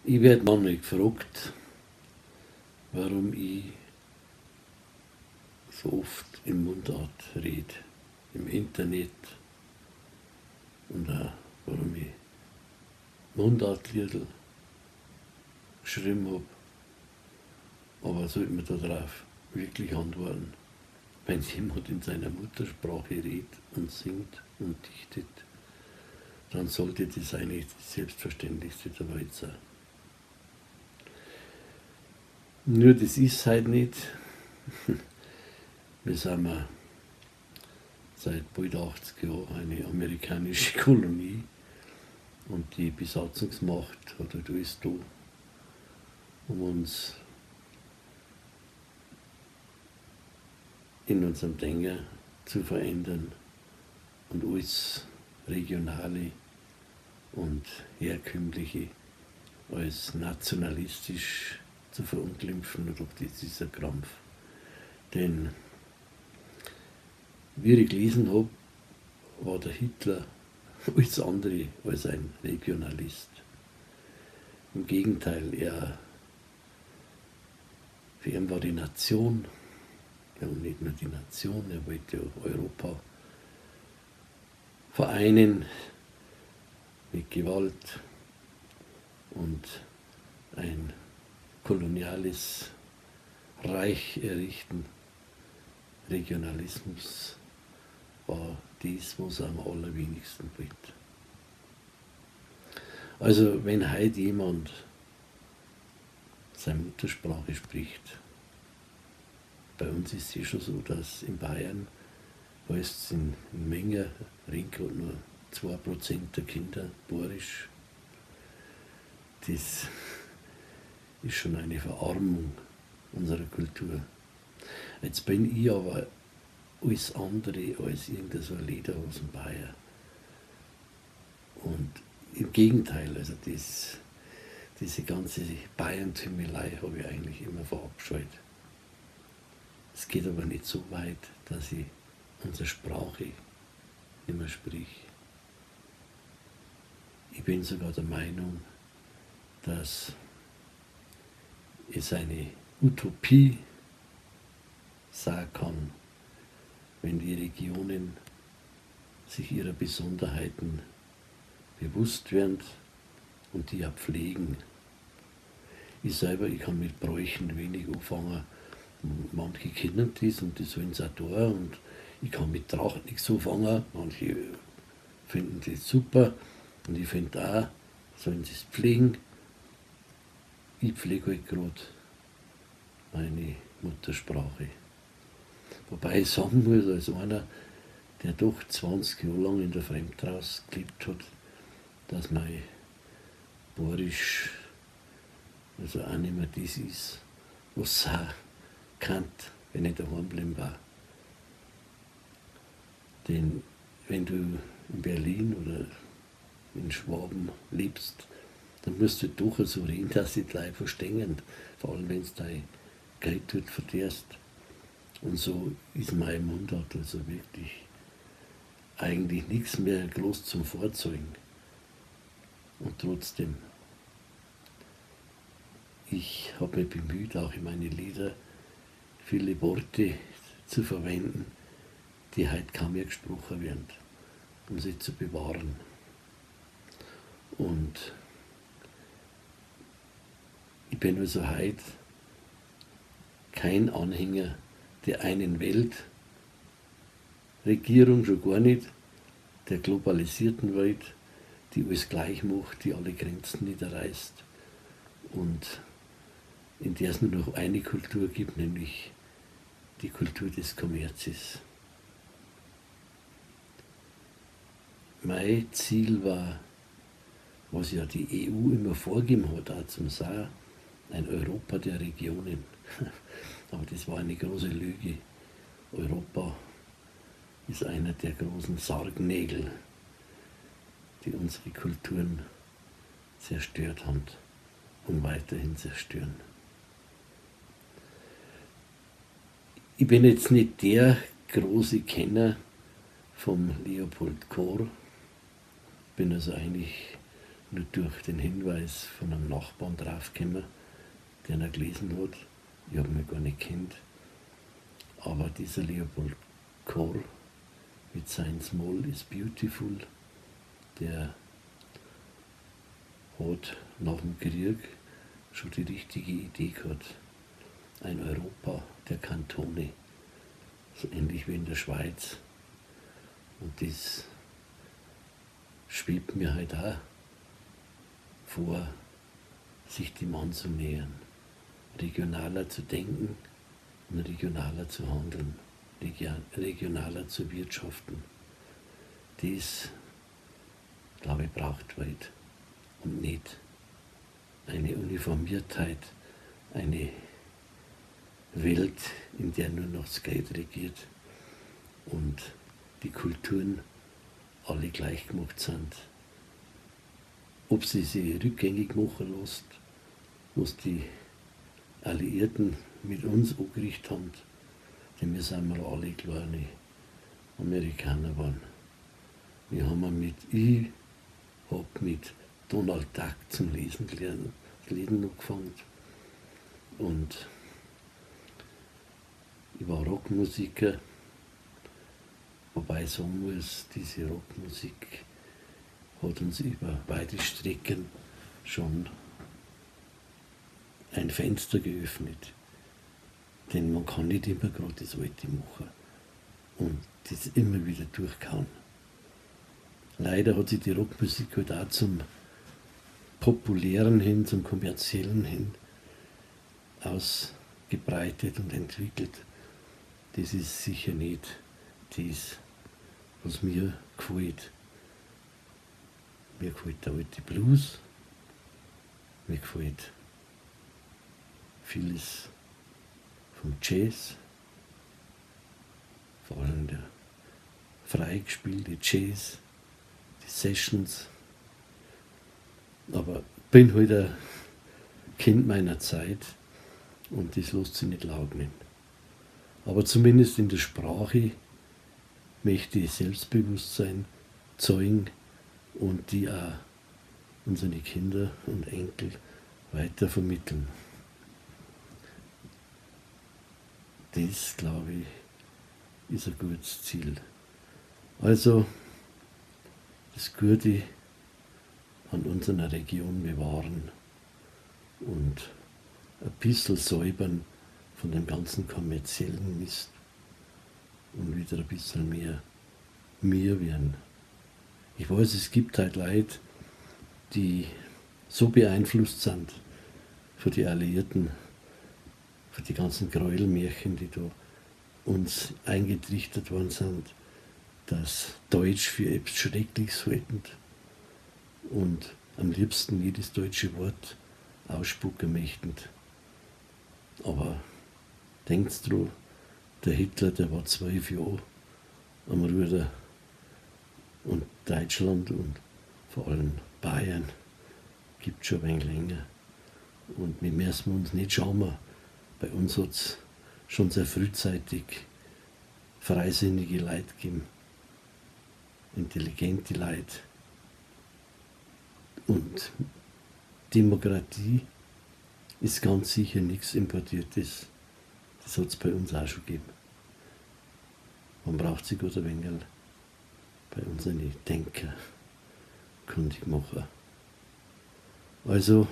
Ich werde manchmal gefragt, warum ich so oft in Mundart rede, im Internet und auch warum ich Mundartliedl geschrieben habe. Aber sollte man darauf wirklich antworten, wenn jemand in seiner Muttersprache redet und singt und dichtet, dann sollte das eigentlich das Selbstverständlichste der Welt sein. Nur das ist halt nicht. Wir sind seit bald 80 Jahren eine amerikanische Kolonie und die Besatzungsmacht hat halt alles da, um uns in unserem Denken zu verändern und alles Regionale und Herkömmliche als nationalistisch zu verunglimpfen, und ob das ist ein Krampf. Denn wie ich gelesen habe, war der Hitler alles andere als ein Regionalist. Im Gegenteil, für ihn war die Nation, ja und nicht nur die Nation, er wollte ja Europa vereinen mit Gewalt und ein koloniales Reich errichten. Regionalismus war dies, was er am allerwenigsten wollte. Also wenn heute jemand seine Muttersprache spricht, bei uns ist es schon so, dass in Bayern heißt es in Menge, reden gerade nur 2% der Kinder Bayerisch. Das ist schon eine Verarmung unserer Kultur. Jetzt bin ich aber alles andere als irgendein so ein Lederhosen Bayer. Und im Gegenteil, also diese ganze Bayern-Tümelei habe ich eigentlich immer verabscheut. Es geht aber nicht so weit, dass ich unsere Sprache nicht mehr sprich. Ich bin sogar der Meinung, dass es eine Utopie sein kann, wenn die Regionen sich ihrer Besonderheiten bewusst werden und die auch pflegen. Ich selber, ich kann mit Bräuchen wenig anfangen. Manche kennen das und die sollen es auch tun. Und ich kann mit Tracht nichts anfangen. Manche finden das super. Und ich finde auch, sollen sie es pflegen. Ich pflege halt gerade meine Muttersprache. Wobei ich sagen muss, als einer, der doch 20 Jahre lang in der Fremdtraus gelebt hat, dass mein Bayerisch also auch nicht mehr das ist, was es auch kann, wenn ich daheim bleiben war. Denn wenn du in Berlin oder in Schwaben lebst, dann musst du doch so reden, dass sie die Leute verstehen, vor allem wenn du dein Geld dort vertehrst. Und so ist mein Mundart also wirklich eigentlich nichts mehr groß zum Vorzeugen. Und trotzdem, ich habe mich bemüht, auch in meine Lieder viele Worte zu verwenden, die heute kaum mehr gesprochen werden, um sie zu bewahren. Und ich bin also heute kein Anhänger der einen Weltregierung, schon gar nicht, der globalisierten Welt, die alles gleich macht, die alle Grenzen niederreißt und in der es nur noch eine Kultur gibt, nämlich die Kultur des Kommerzes. Mein Ziel war, was ja die EU immer vorgegeben hat, auch zum Sagen, ein Europa der Regionen. Aber das war eine große Lüge. Europa ist einer der großen Sargnägel, die unsere Kulturen zerstört haben und weiterhin zerstören. Ich bin jetzt nicht der große Kenner vom Leopold Kohr, bin also eigentlich nur durch den Hinweis von einem Nachbarn draufgekommen, der ihn gelesen hat. Ich habe ihn gar nicht kennt. Aber dieser Leopold Kohl mit seinem Small is Beautiful, der hat nach dem Krieg schon die richtige Idee gehabt. Ein Europa der Kantone, so ähnlich wie in der Schweiz. Und das schwebt mir halt auch vor, sich dem anzunähern, regionaler zu denken und regionaler zu handeln, regionaler zu wirtschaften. Das, glaube ich, braucht Welt und nicht eine Uniformiertheit, eine Welt, in der nur noch das Geld regiert und die Kulturen alle gleich gemacht sind. Ob sie rückgängig machen lässt, was die Alliierten mit uns angerichtet haben, denn wir sind mal alle kleine Amerikaner waren. Ich habe mit Donald Duck zum Lesen gelernt, angefangen. Und ich war Rockmusiker, wobei ich sagen muss, diese Rockmusik hat uns über beide Strecken schon ein Fenster geöffnet. Denn man kann nicht immer gerade das Alte machen und das immer wieder durchkauen. Leider hat sich die Rockmusik halt auch zum Populären hin, zum Kommerziellen hin ausgebreitet und entwickelt. Das ist sicher nicht das, was mir gefällt. Mir gefällt der alte Blues, mir gefällt vieles vom Jazz, vor allem der frei gespielte Jazz, die Sessions. Aber ich bin halt ein Kind meiner Zeit und das lässt sich nicht leugnen. Aber zumindest in der Sprache möchte ich Selbstbewusstsein zeugen und die auch unsere Kinder und Enkel weiter vermitteln. Das, glaube ich, ist ein gutes Ziel. Also das Gute an unserer Region bewahren und ein bisschen säubern von dem ganzen kommerziellen Mist und wieder ein bisschen mehr mir werden. Ich weiß, es gibt halt Leute, die so beeinflusst sind von den Alliierten, von den ganzen Gräuelmärchen, die da uns eingetrichtert worden sind, dass Deutsch für etwas Schreckliches halten und am liebsten jedes deutsche Wort ausspucken möchten. Aber denkt dran, der Hitler, der war 12 Jahre am Ruder und Deutschland und vor allem Bayern gibt es schon ein wenig länger. Und wir müssen uns nicht schauen, bei uns hat es schon sehr frühzeitig freisinnige Leute gegeben, intelligente Leute. Und Demokratie ist ganz sicher nichts Importiertes. Das hat es bei uns auch schon gegeben. Man braucht sich gut ein wenig bei unseren Denker kundig machen. Also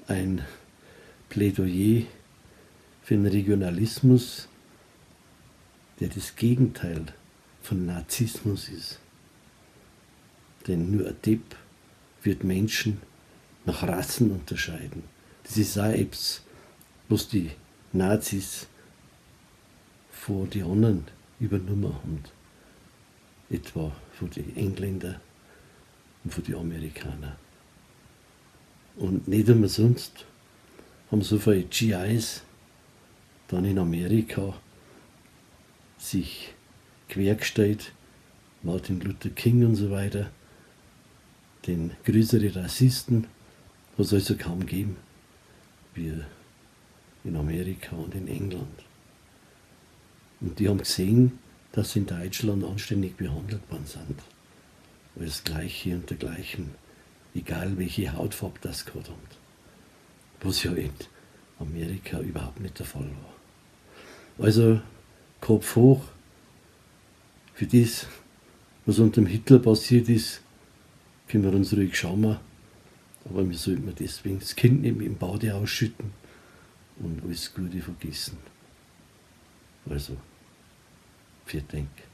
ein Plädoyer für den Regionalismus, der das Gegenteil von Narzissmus ist. Denn nur ein Depp wird Menschen nach Rassen unterscheiden. Das ist auch etwas, was die Nazis vor die anderen übernommen haben. Etwa von den Engländern und von den Amerikanern. Und nicht umsonst haben so viele GIs dann in Amerika sich quergestellt, Martin Luther King und so weiter, den größeren Rassisten hat es also kaum gegeben wie in Amerika und in England. Und die haben gesehen, dass sie in Deutschland anständig behandelt worden sind. Als Gleiche unter Gleichen egal welche Hautfarbe das gehabt haben. Was ja in Amerika überhaupt nicht der Fall war. Also Kopf hoch für das, was unter dem Hitler passiert ist, können wir uns ruhig schauen. Aber wir sollten deswegen das Kind nicht mit dem Bade ausschütten und alles Gute vergessen. Also, vielen Dank.